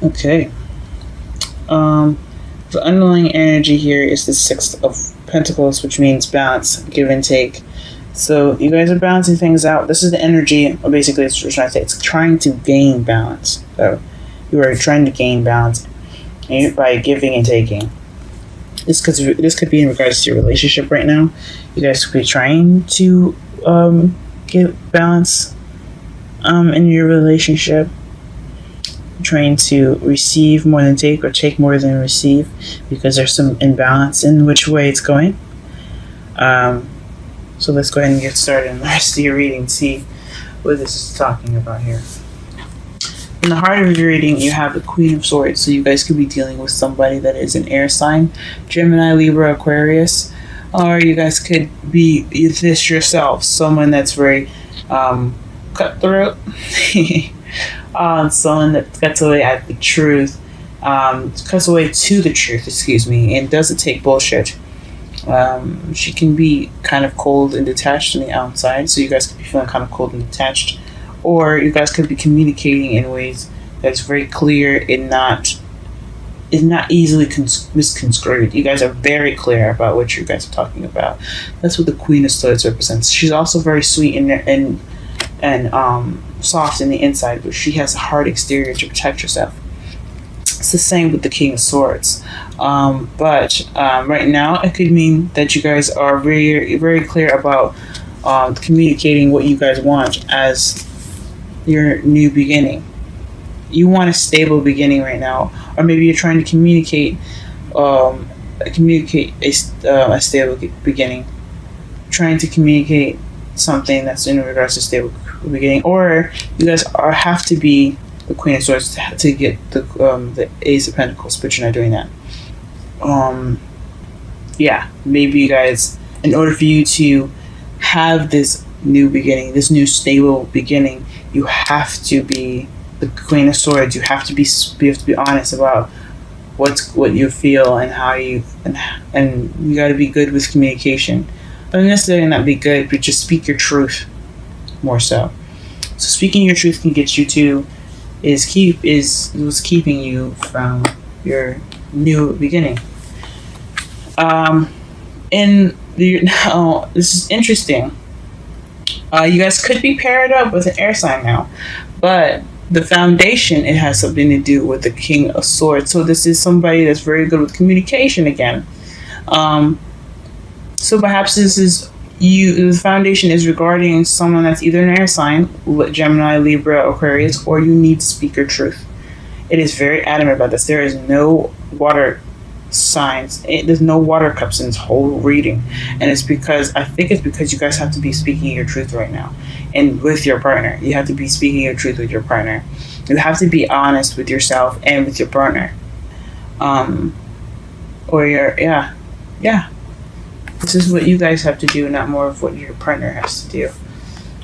Okay. The underlying energy here is the Six of Pentacles, which means balance, give and take. So you guys are balancing things out. This is the energy, basically, it's trying to say. It's trying to gain balance. So you are trying to gain balance by giving and taking. This could be in regards to your relationship right now. You guys could be trying to get balance in your relationship. Trying to receive more than take or take more than receive because there's some imbalance in which way it's going. So let's go ahead and get started in the rest of your reading, see what this is talking about here. In the heart of your reading, you have the Queen of Swords, so you guys could be dealing with somebody that is an air sign, Gemini, Libra, Aquarius, or you guys could be this yourself, someone that's very cutthroat, someone that cuts away at the truth, cuts away to the truth, and doesn't take bullshit. She can be kind of cold and detached on the outside, so you guys could be feeling kind of cold and detached, or you guys could be communicating in ways that's very clear and not easily misconstrued. You guys are very clear about what you guys are talking about. That's what the Queen of Swords represents. She's also very sweet and soft in the inside, but she has a hard exterior to protect herself. It's the same with the King of Swords. But right now, it could mean that you guys are very, very clear about communicating what you guys want as your new beginning. You want a stable beginning right now, or maybe you're trying to communicate a stable beginning. Trying to communicate something that's in regards to stable beginning, or you guys have to be the Queen of Swords to get the Ace of Pentacles, but you're not doing that. Maybe you guys, in order for you to have this new beginning, this new stable beginning, you have to be the Queen of Swords. You have to be honest about what you feel and how you and you got to be good with communication. Don't necessarily not be good, but just speak your truth more so. So speaking your truth can get you to what's keeping you from your new beginning. This is interesting. You guys could be paired up with an air sign now, but the foundation, it has something to do with the King of Swords. So this is somebody that's very good with communication again. So perhaps this is the foundation is regarding someone that's either an air sign, Gemini, Libra, Aquarius, or you need to speak your truth. It is very adamant about this. There is no water signs. There's no water cups in this whole reading, and I think it's because you guys have to be speaking your truth right now, and with your partner. You have to be speaking your truth with your partner. You have to be honest with yourself and with your partner. This is what you guys have to do, not more of what your partner has to do.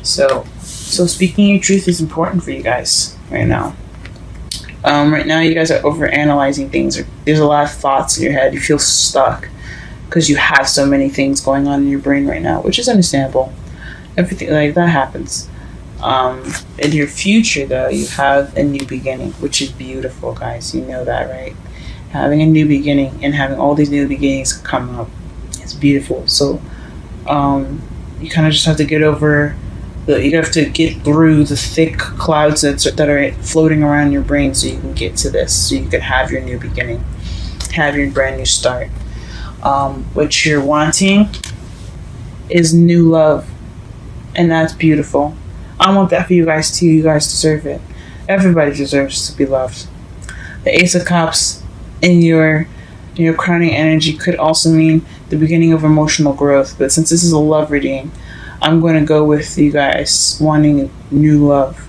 So speaking your truth is important for you guys right now. Right now, you guys are overanalyzing things. There's a lot of thoughts in your head. You feel stuck because you have so many things going on in your brain right now, which is understandable. Everything like that happens. In your future, though, you have a new beginning, which is beautiful, guys. You know that, right? Having a new beginning and having all these new beginnings come up, it's beautiful. So you kind of just have to get over. You have to get through the thick clouds that are floating around your brain so you can get to this, so you can have your new beginning, have your brand new start. What you're wanting is new love, and that's beautiful. I want that for you guys too. You guys deserve it. Everybody deserves to be loved. The Ace of Cups in your crowning energy could also mean the beginning of emotional growth, but since this is a love reading, I'm going to go with you guys wanting new love.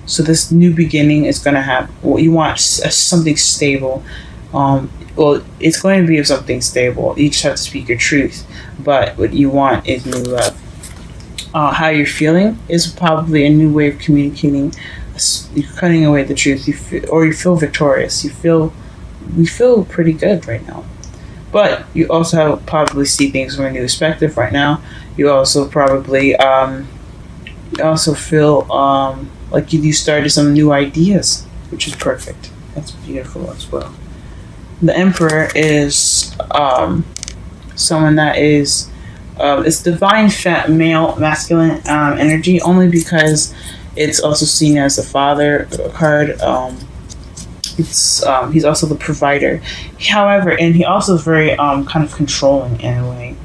So this new beginning is going to have what you want, something stable. It's going to be something stable. You just have to speak your truth. But what you want is new love. How you're feeling is probably a new way of communicating. You're cutting away the truth. You feel victorious. You feel pretty good right now. But you also probably see things from a new perspective right now. You also probably feel like you started some new ideas, which is perfect. That's beautiful as well. The Emperor is someone that is it's divine male masculine energy, only because it's also seen as the father card. He's also the provider. However, and he also is very kind of controlling in a way.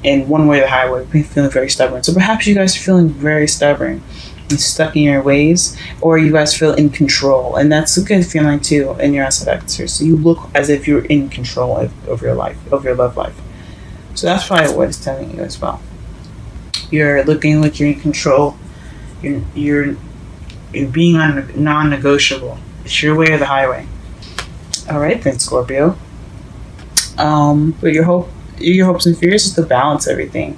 In one way or the highway, feeling very stubborn. So perhaps you guys are feeling very stubborn and stuck in your ways, or you guys feel in control, and that's a good feeling too in your aspects here. So you look as if you're in control of your life, of your love life. So that's probably what it's telling you as well. You're looking like you're in control. You're being non-negotiable. It's your way or the highway. All right then, Scorpio. But your hopes and fears is to balance everything,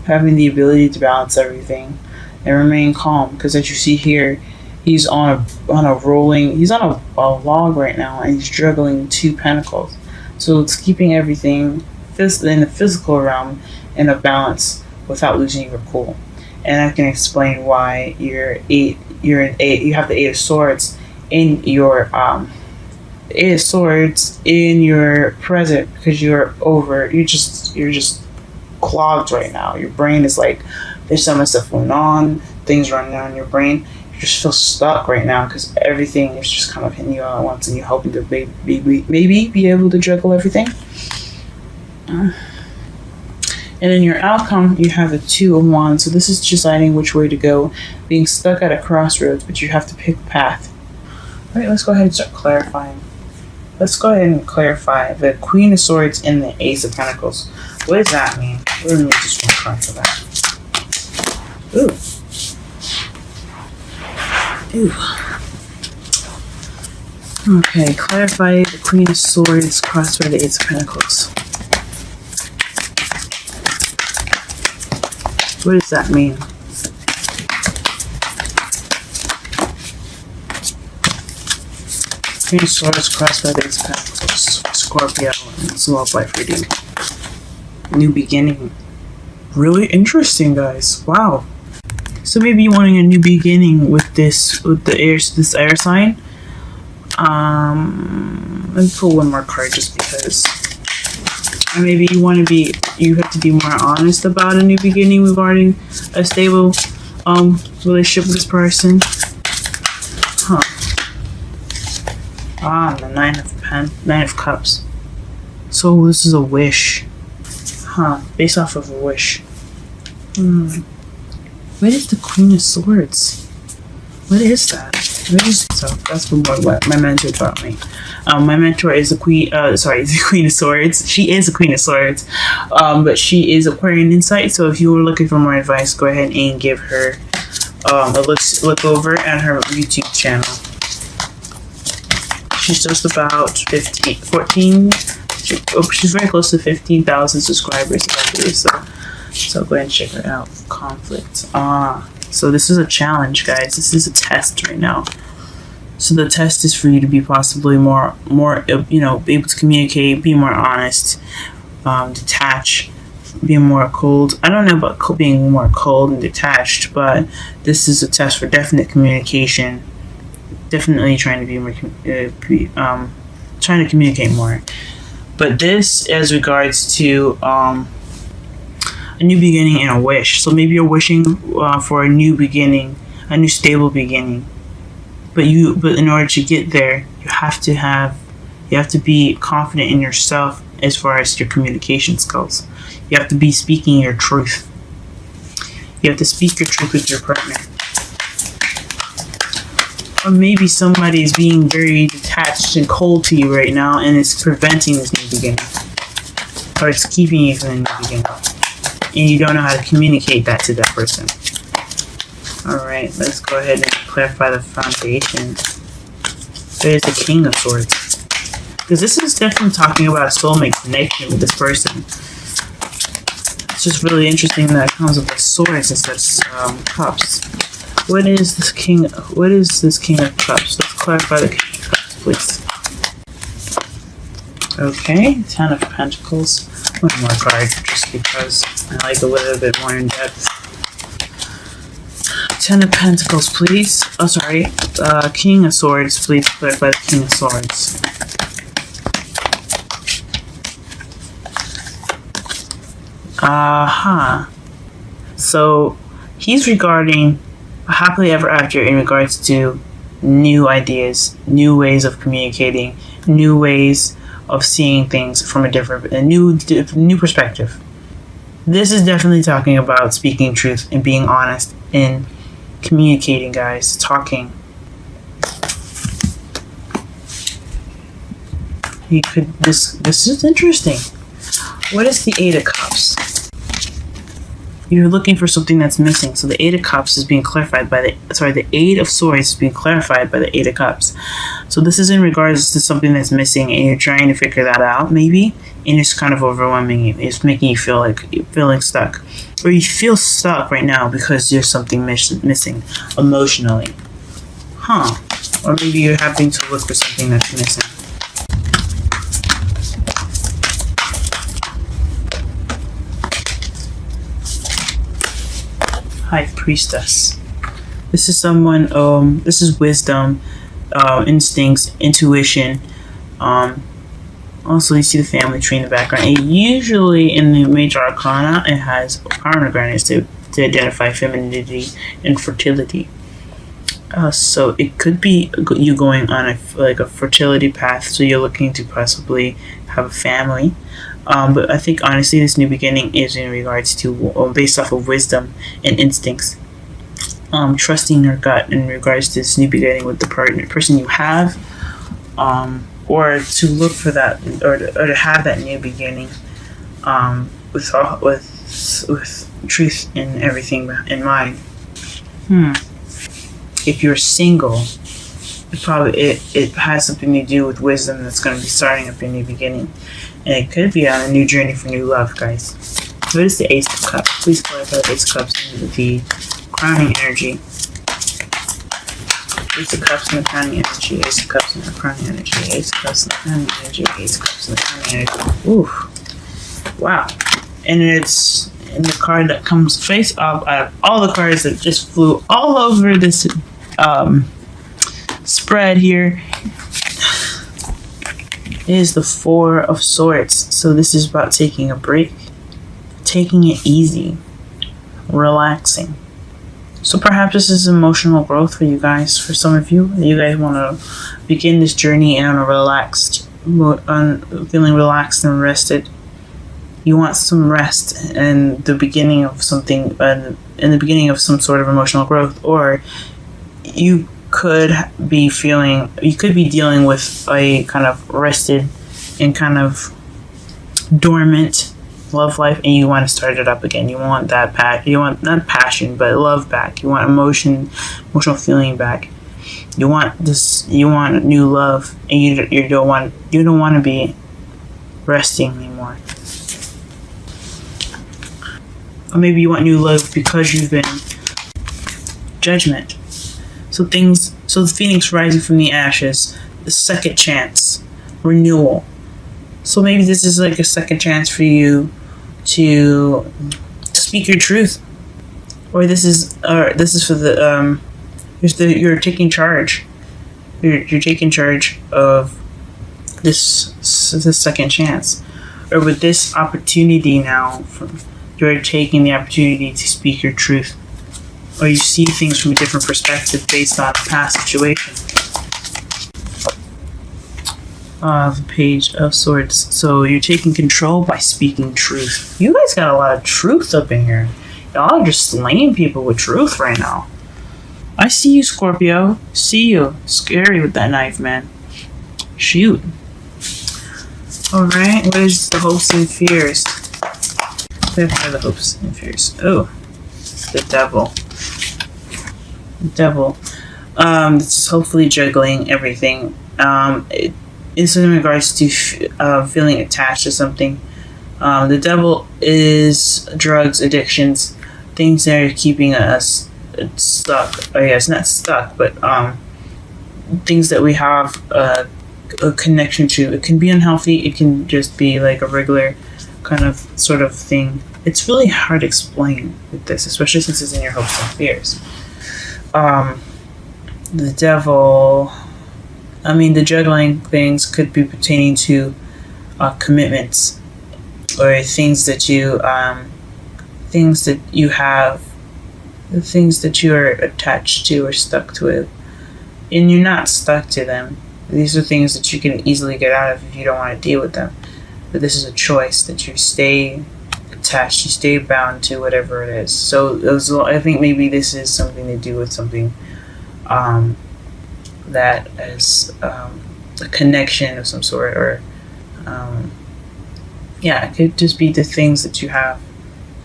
having the ability to balance everything and remain calm. Because as you see here, he's on a log right now, and he's juggling 2 pentacles. So it's keeping everything in the physical realm in a balance without losing your cool. And I can explain why you have the 8 of Swords in your in your present, because you're just clogged right now. Your brain is like, there's so much stuff going on, things running on in your brain. You just feel stuck right now because everything is just kind of hitting you all at once, and you're hoping to maybe be able to juggle everything. And in your outcome, you have the 2 of Wands. So this is deciding which way to go, being stuck at a crossroads, but you have to pick a path. All right, let's go ahead and start clarifying. Let's go ahead and clarify the Queen of Swords and the Ace of Pentacles. What does that mean? We're going to just one card for that. Ooh. Okay, clarify the Queen of Swords crossed by the Ace of Pentacles. What does that mean? Queen of Swords crossed by the Ace of Pentacles. Scorpio, and it's a love life reading. New beginning. Really interesting, guys. Wow. So maybe you're wanting a new beginning with this air sign. Let me pull one more card just because. Or maybe you have to be more honest about a new beginning regarding a stable relationship with this person. Huh. The 9 of Cups. So this is a wish. Based off of a wish. What is the Queen of Swords? What is that? So that's what my mentor taught me. My mentor is the Queen of Swords. She is a Queen of Swords, but she is Aquarian insight. So if you were looking for more advice, go ahead and give her a look over at her YouTube channel. She's just about 14. She's very close to 15,000 subscribers, I believe. So go ahead and check her out. Conflict. So this is a challenge, guys. This is a test right now. So the test is for you to be possibly more, be able to communicate, be more honest, detach, be more cold. I don't know about being more cold and detached, but this is a test for definite communication. Definitely trying to be more, trying to communicate more. But this as regards to a new beginning and a wish. So maybe you're wishing for a new beginning, a new stable beginning. But in order to get there, you have to be confident in yourself as far as your communication skills. You have to be speaking your truth. You have to speak your truth with your partner. Or maybe somebody is being very detached and cold to you right now, and it's preventing this new beginning. Or it's keeping you from the new beginning. And you don't know how to communicate that to that person. Alright, let's go ahead and clarify the foundation. There's the King of Swords. Because this is definitely talking about a soulmate connection with this person. It's just really interesting that it comes with the swords instead of cups. What is this King of Cups? Let's clarify the King of Cups, please. Okay, 10 of Pentacles. One more card, just because I like a little bit more in depth. Ten of Pentacles, please. Oh, sorry. King of Swords, please clarify the King of Swords. So he's regarding a happily ever after in regards to new ideas, new ways of communicating, new ways of seeing things from a new perspective. This is definitely talking about speaking truth and being honest in communicating, guys, talking. This is interesting. What is the Eight of Cups? You're looking for something that's missing. So the Eight of Cups is being clarified by the Eight of Swords is being clarified by the Eight of Cups. So this is in regards to something that's missing and you're trying to figure that out, maybe, and it's kind of overwhelming you. It's making you feel like you're feeling stuck. Or you feel stuck right now because there's something missing emotionally. Or maybe you're having to look for something that's missing. High Priestess. This is someone, this is wisdom, instincts, intuition. Also, you see the family tree in the background. And usually in the major arcana, it has pomegranates to identify femininity and fertility. So it could be you going on a fertility path, so you're looking to possibly have a family. But I think honestly this new beginning is in regards to based off of wisdom and instincts. Trusting your gut in regards to this new beginning with the person you have, or to look for that, or to have that new beginning, with truth and everything in mind. If you're single, it has something to do with wisdom that's going to be starting up your new beginning. And it could be on a new journey for new love, guys. What is the Ace of Cups? Please clarify the Ace of Cups and the crowning energy. Ace of Cups and the crowning energy. Ace of Cups and the crowning energy. Ace of Cups and the crowning energy. Ace of Cups and the crowning energy. Ooh. Wow. And it's in the card that comes face up out of all the cards that just flew all over this spread here. Is the Four of Swords. So this is about taking a break, taking it easy, relaxing. So perhaps this is emotional growth for you guys. For some of you, you guys want to begin this journey on a relaxed, feeling relaxed and rested. You want some rest and the beginning of something, in the beginning of some sort of emotional growth, or you could be dealing with a kind of rested and kind of dormant love life, and you want to start it up again. You want that you want not passion, but love back. You want emotional feeling back. You want new love, and you don't want to be resting anymore. Or maybe you want new love because you've been judgment. So the phoenix rising from the ashes, the second chance, renewal. So maybe this is like a second chance for you to speak your truth, or this is for the you're taking charge. You're taking charge of this second chance, or with this opportunity now. You're taking the opportunity to speak your truth. Or you see things from a different perspective based on a past situation. The Page of Swords. So you're taking control by speaking truth. You guys got a lot of truth up in here. Y'all are just slaying people with truth right now. I see you, Scorpio. See you. Scary with that knife, man. Shoot. Alright, what is the hopes and fears? What are the hopes and fears? Oh, the Devil. This is hopefully juggling everything. It's in regards to feeling attached to something. The Devil is drugs, addictions, things that are keeping us stuck. I guess not stuck, but things that we have a connection to. It can be unhealthy. It can just be like a regular kind of sort of thing. It's really hard to explain with this, especially since it's in your hopes and fears. The Devil. I mean, the juggling things could be pertaining to commitments or things that you have, the things that you are attached to or stuck to it, and you're not stuck to them. These are things that you can easily get out of if you don't want to deal with them. But this is a choice that you stay attached, you stay bound to whatever it is. So I think maybe this is something to do with something that is a connection of some sort, or it could just be the things that you have,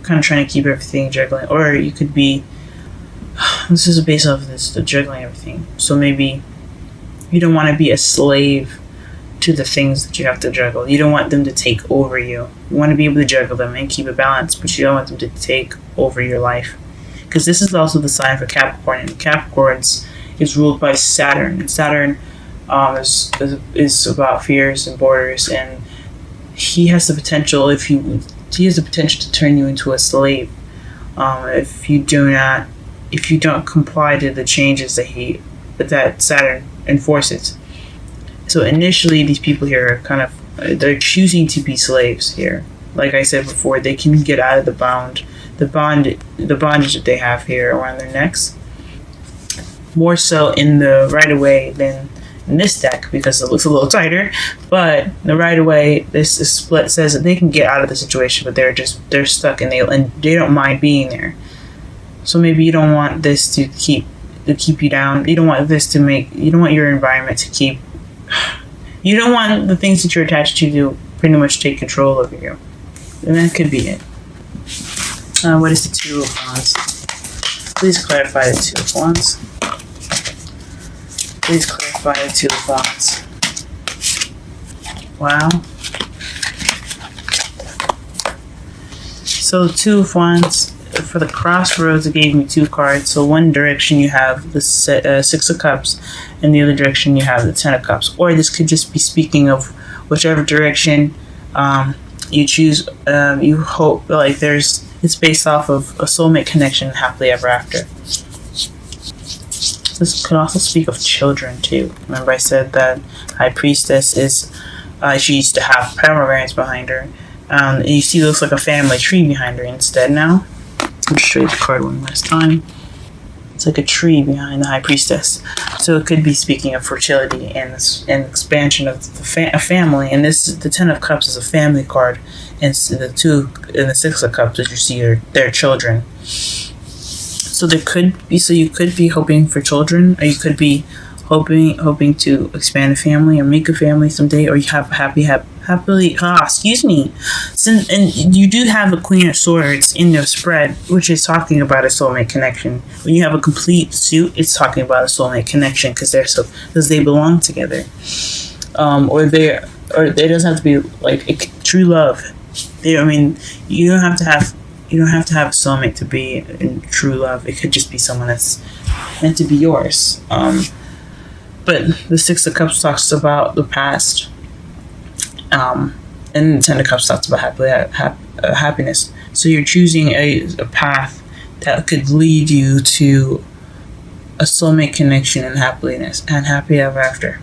kind of trying to keep everything juggling. Or you could be, this is based off of the juggling everything. So maybe you don't want to be a slave to the things that you have to juggle. You don't want them to take over you. You want to be able to juggle them and keep it balanced, but you don't want them to take over your life. Because this is also the sign for Capricorn, and Capricorns is ruled by Saturn. Saturn is about fears and borders, and he has the potential, he has the potential to turn you into a slave if you don't comply to the changes that Saturn enforces. So initially, these people here are they're choosing to be slaves here. Like I said before, they can get out of the bondage that they have here around their necks. More so in the right away than in this deck, because it looks a little tighter. But the right away, this split says that they can get out of the situation, but they're stuck, and they don't mind being there. So maybe you don't want this to keep you down. You don't want your environment to keep. You don't want the things that you're attached to pretty much take control over you. And that could be it. What is the Two of Wands? Please clarify the Two of Wands. Please clarify the Two of Wands. Wow. So the Two of Wands, for the crossroads, it gave me two cards. So one direction you have the Six of Cups, and the other direction you have the Ten of Cups. Or this could just be speaking of whichever direction you choose. You hope, like, it's based off of a soulmate connection, happily ever after. This could also speak of children too. Remember I said that High Priestess is, she used to have pomegranates behind her. And you see it looks like a family tree behind her instead now. I'll show you the card one last time. It's like a tree behind the High Priestess. So it could be speaking of fertility and expansion of a family. And the Ten of Cups is a family card. And the Six of Cups, as you see, are their children. So you could be hoping for children, or you could be hoping to expand a family or make a family someday, or you have and you do have a Queen of Swords in your spread, which is talking about a soulmate connection. When you have a complete suit, it's talking about a soulmate connection because they belong together. Or there doesn't have to be like true love. You don't have to have a soulmate to be in true love. It could just be someone that's meant to be yours. But the Six of Cups talks about the past, and the Ten of Cups talks about happiness. So you're choosing a path that could lead you to a soulmate connection and happiness and happy ever after.